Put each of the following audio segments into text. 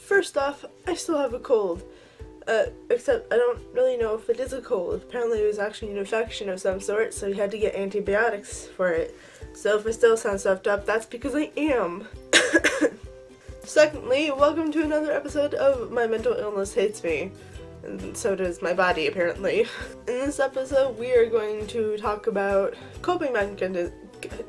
First off, I still have a cold. Except I don't really know if it is a cold. Apparently it was actually an infection of some sort, so you had to get antibiotics for it. So if I still sound stuffed up, that's because I am. Secondly, welcome to another episode of My Mental Illness Hates Me. And so does my body, apparently. In this episode, we are going to talk about coping mechanisms.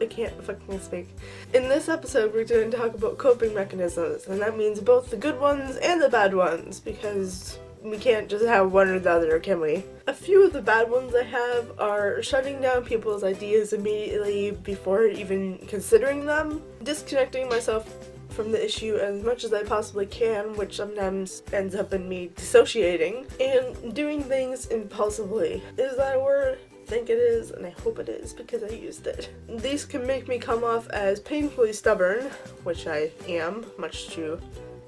I can't fucking speak. In this episode, we're going to talk about coping mechanisms, and that means both the good ones and the bad ones, because we can't just have one or the other, can we? A few of the bad ones I have are shutting down people's ideas immediately before even considering them, disconnecting myself from the issue as much as I possibly can, which sometimes ends up in me dissociating, and doing things impulsively. Is that a word? I think it is, and I hope it is because I used it. These can make me come off as painfully stubborn, which I am, much to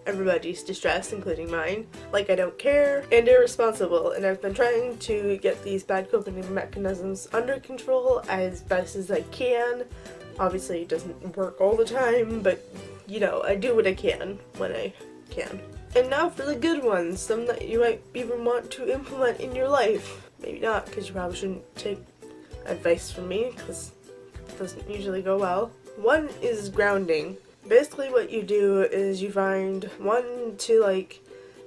everybody's distress, including mine, like I don't care, and irresponsible, and I've been trying to get these bad coping mechanisms under control as best as I can. Obviously it doesn't work all the time, but you know, I do what I can when I can. And now for the good ones, some that you might even want to implement in your life. Maybe not, because you probably shouldn't take advice from me, because it doesn't usually go well. One is grounding. Basically what you do is you find 1 to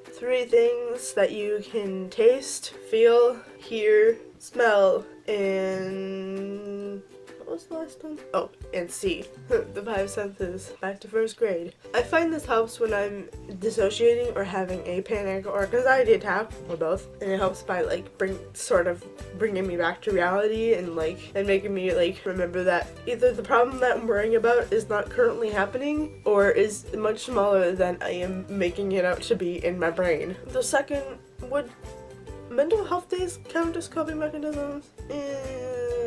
3 things that you can taste, feel, hear, smell, and what was the last one? Oh, and see. The 5 senses. Back to first grade. I find this helps when I'm dissociating or having a panic or anxiety attack, or both. And it helps by bringing me back to reality and making me remember that either the problem that I'm worrying about is not currently happening or is much smaller than I am making it out to be in my brain. The second, would mental health days count as coping mechanisms?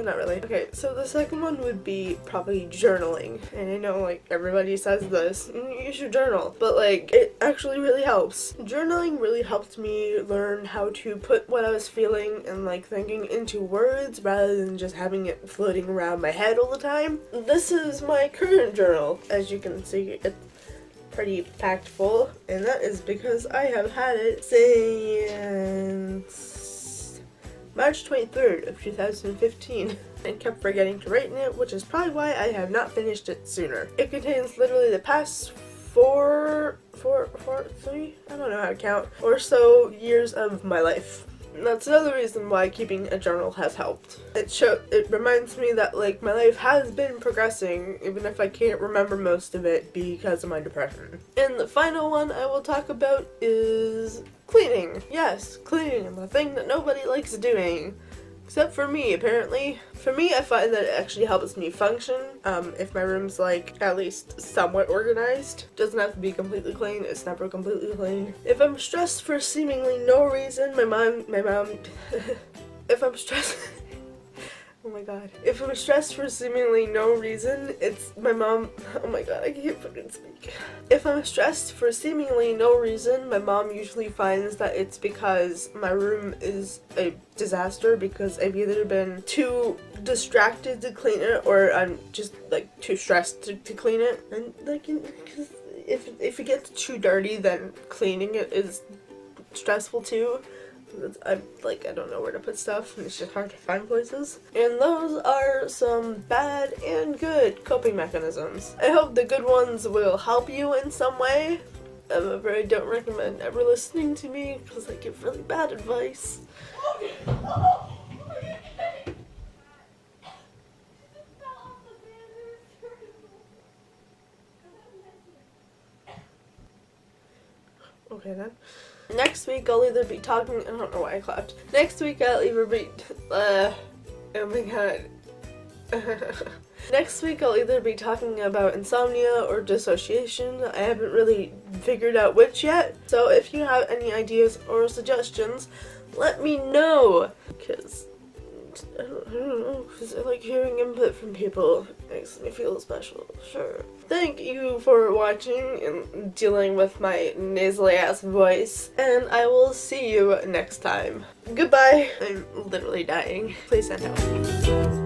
Not really. Okay, so the second one would be probably journaling. And I know everybody says this, you should journal, but it actually really helps. Journaling really helped me learn how to put what I was feeling and thinking into words rather than just having it floating around my head all the time. This is my current journal. As you can see, it's pretty packed full, and that is because I have had it since March 23rd of 2015 and kept forgetting to write in it, which is probably why I have not finished it sooner. It contains literally the past 3, I don't know how to count, or so years of my life. And that's another reason why keeping a journal has helped. It reminds me that my life has been progressing, even if I can't remember most of it because of my depression. And the final one I will talk about is cleaning. Yes, cleaning, the thing that nobody likes doing. Except for me, apparently. For me, I find that it actually helps me function. If my room's at least somewhat organized. Doesn't have to be completely clean, it's never completely clean. If I'm stressed for seemingly no reason, my mom, if I'm stressed, oh my god. If I'm stressed for seemingly no reason, it's my mom, oh my god, I can't fucking speak. If I'm stressed for seemingly no reason, my mom usually finds that it's because my room is a disaster because I've either been too distracted to clean it or I'm just too stressed to clean it. And cause if it gets too dirty, then cleaning it is stressful too. I don't know where to put stuff, and it's just hard to find places. And those are some bad and good coping mechanisms. I hope the good ones will help you in some way. However, I don't recommend ever listening to me because I give really bad advice. Okay then. Next week I'll either be talking, I don't know why I clapped. Next week I'll either be, oh my god. Next week I'll either be talking about insomnia or dissociation. I haven't really figured out which yet. So if you have any ideas or suggestions, let me know. Because I don't know, because I like hearing input from people. It makes me feel special, sure. Thank you for watching and dealing with my nasally ass voice, and I will see you next time. Goodbye. I'm literally dying. Please send help.